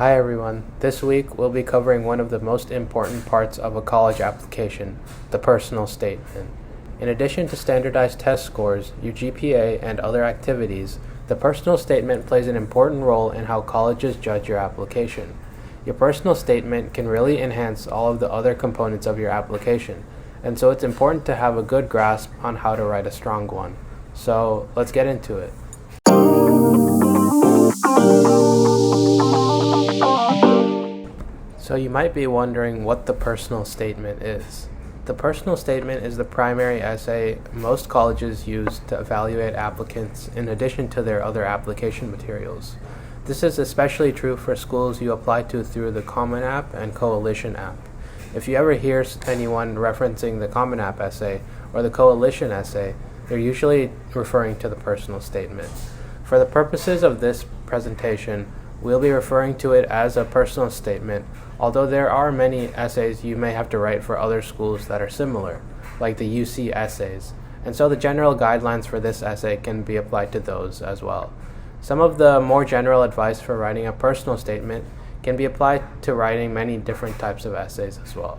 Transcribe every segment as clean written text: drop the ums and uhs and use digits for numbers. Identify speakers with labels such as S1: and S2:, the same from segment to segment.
S1: Hi everyone. This week we'll be covering one of the most important parts of a college application, the personal statement. In addition to standardized test scores, your GPA, and other activities, the personal statement plays an important role in how colleges judge your application. Your personal statement can really enhance all of the other components of your application, and so it's important to have a good grasp on how to write a strong one. So let's get into it. So you might be wondering what the personal statement is. The personal statement is the primary essay most colleges use to evaluate applicants in addition to their other application materials. This is especially true for schools you apply to through the Common App and Coalition app. If you ever hear anyone referencing the Common App essay or the Coalition essay, they're usually referring to the personal statement. For the purposes of this presentation, we'll be referring to it as a personal statement, although there are many essays you may have to write for other schools that are similar, like the UC essays, and so the general guidelines for this essay can be applied to those as well. Some of the more general advice for writing a personal statement can be applied to writing many different types of essays as well.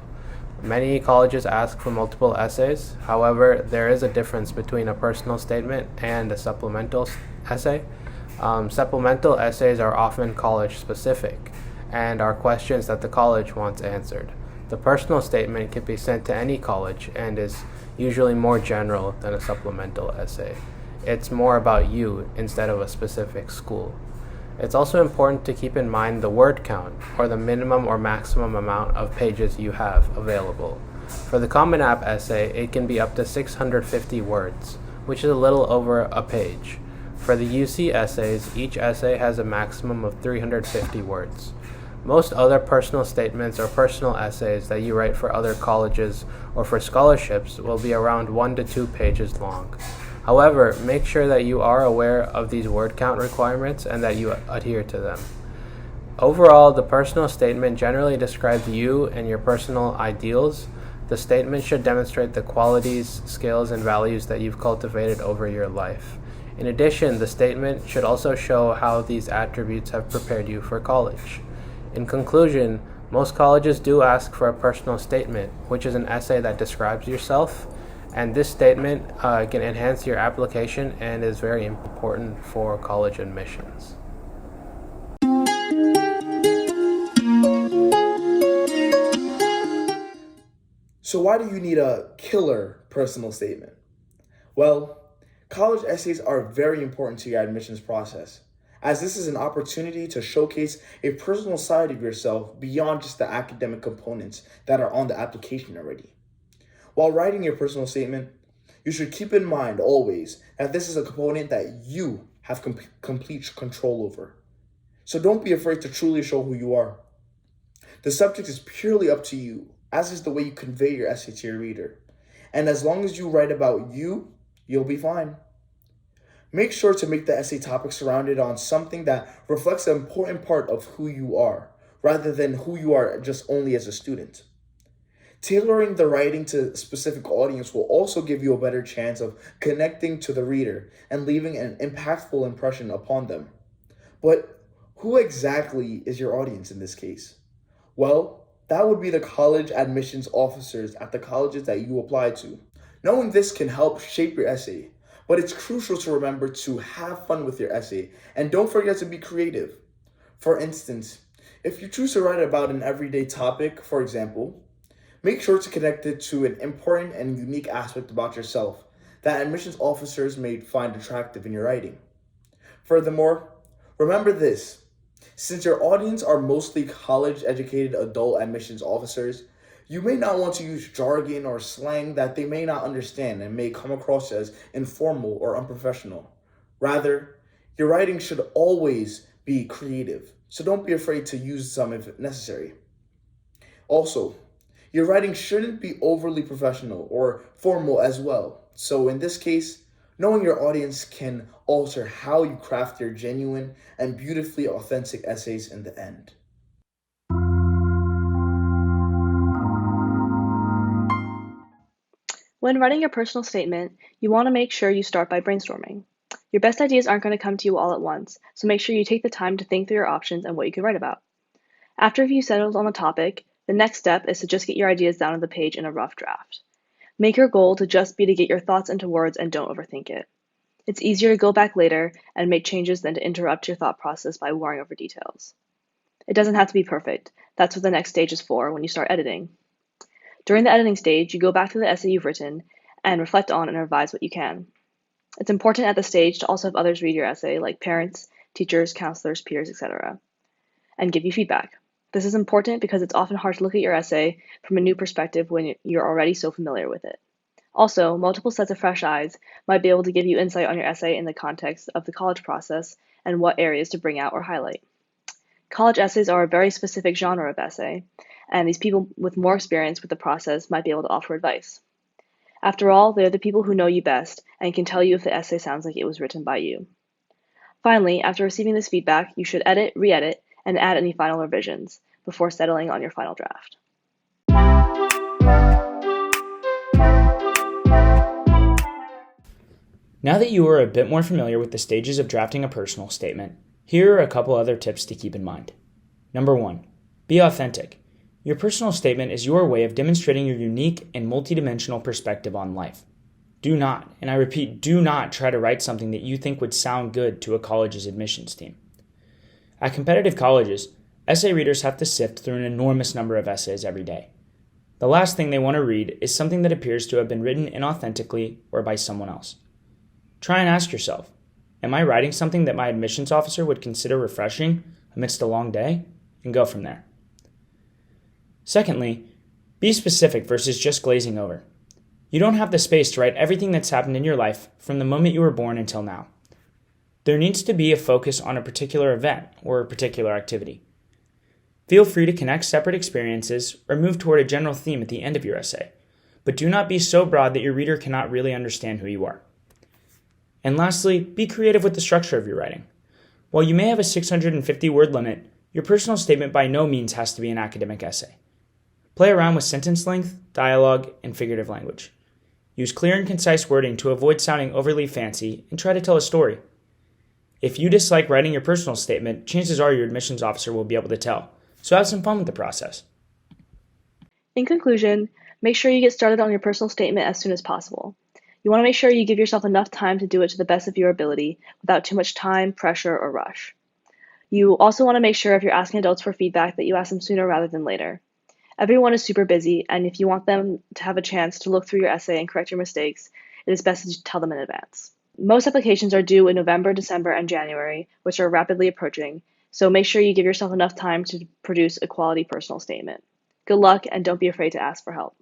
S1: Many colleges ask for multiple essays. However, there is a difference between a personal statement and a supplemental essay. Supplemental essays are often college-specific and are questions that the college wants answered. The personal statement can be sent to any college and is usually more general than a supplemental essay. It's more about you instead of a specific school. It's also important to keep in mind the word count, or the minimum or maximum amount of pages you have available. For the Common App essay, it can be up to 650 words, which is a little over a page. For the UC essays, each essay has a maximum of 350 words. Most other personal statements or personal essays that you write for other colleges or for scholarships will be around 1 to 2 pages long. However, make sure that you are aware of these word count requirements and that you adhere to them. Overall, the personal statement generally describes you and your personal ideals. The statement should demonstrate the qualities, skills, and values that you've cultivated over your life. In addition, the statement should also show how these attributes have prepared you for college. In conclusion, most colleges do ask for a personal statement, which is an essay that describes yourself, and this statement can enhance your application and is very important for college admissions.
S2: So why do you need a killer personal statement? Well, college essays are very important to your admissions process, as this is an opportunity to showcase a personal side of yourself beyond just the academic components that are on the application already. While writing your personal statement, you should keep in mind always that this is a component that you have complete control over. So don't be afraid to truly show who you are. The subject is purely up to you, as is the way you convey your essay to your reader. And as long as you write about you, you'll be fine. Make sure to make the essay topic surrounded on something that reflects an important part of who you are, rather than who you are just only as a student. Tailoring the writing to a specific audience will also give you a better chance of connecting to the reader and leaving an impactful impression upon them. But who exactly is your audience in this case? Well, that would be the college admissions officers at the colleges that you apply to. Knowing this can help shape your essay, but it's crucial to remember to have fun with your essay and don't forget to be creative. For instance, if you choose to write about an everyday topic, for example, make sure to connect it to an important and unique aspect about yourself that admissions officers may find attractive in your writing. Furthermore, remember this: since your audience are mostly college-educated adult admissions officers, you may not want to use jargon or slang that they may not understand and may come across as informal or unprofessional. Rather, your writing should always be creative, so don't be afraid to use some if necessary. Also, your writing shouldn't be overly professional or formal as well. So in this case, knowing your audience can alter how you craft your genuine and beautifully authentic essays in the end.
S3: When writing your personal statement, you want to make sure you start by brainstorming. Your best ideas aren't going to come to you all at once, so make sure you take the time to think through your options and what you could write about. After you've settled on a topic, the next step is to just get your ideas down on the page in a rough draft. Make your goal to just be to get your thoughts into words and don't overthink it. It's easier to go back later and make changes than to interrupt your thought process by worrying over details. It doesn't have to be perfect. That's what the next stage is for when you start editing. During the editing stage, you go back to the essay you've written and reflect on and revise what you can. It's important at this stage to also have others read your essay, like parents, teachers, counselors, peers, etc., and give you feedback. This is important because it's often hard to look at your essay from a new perspective when you're already so familiar with it. Also, multiple sets of fresh eyes might be able to give you insight on your essay in the context of the college process and what areas to bring out or highlight. College essays are a very specific genre of essay, and these people with more experience with the process might be able to offer advice. After all, they're the people who know you best and can tell you if the essay sounds like it was written by you. Finally, after receiving this feedback, you should edit, re-edit, and add any final revisions before settling on your final draft.
S4: Now that you are a bit more familiar with the stages of drafting a personal statement, here are a couple other tips to keep in mind. Number 1, be authentic. Your personal statement is your way of demonstrating your unique and multidimensional perspective on life. Do not, and I repeat, do not try to write something that you think would sound good to a college's admissions team. At competitive colleges, essay readers have to sift through an enormous number of essays every day. The last thing they want to read is something that appears to have been written inauthentically or by someone else. Try and ask yourself, am I writing something that my admissions officer would consider refreshing amidst a long day? And go from there. Secondly, be specific versus just glazing over. You don't have the space to write everything that's happened in your life from the moment you were born until now. There needs to be a focus on a particular event or a particular activity. Feel free to connect separate experiences or move toward a general theme at the end of your essay, but do not be so broad that your reader cannot really understand who you are. And lastly, be creative with the structure of your writing. While you may have a 650-word limit, your personal statement by no means has to be an academic essay. Play around with sentence length, dialogue, and figurative language. Use clear and concise wording to avoid sounding overly fancy and try to tell a story. If you dislike writing your personal statement, chances are your admissions officer will be able to tell, so have some fun with the process.
S3: In conclusion, make sure you get started on your personal statement as soon as possible. You want to make sure you give yourself enough time to do it to the best of your ability without too much time, pressure, or rush. You also want to make sure if you're asking adults for feedback that you ask them sooner rather than later. Everyone is super busy, and if you want them to have a chance to look through your essay and correct your mistakes, it is best to tell them in advance. Most applications are due in November, December, and January, which are rapidly approaching, so make sure you give yourself enough time to produce a quality personal statement. Good luck, and don't be afraid to ask for help.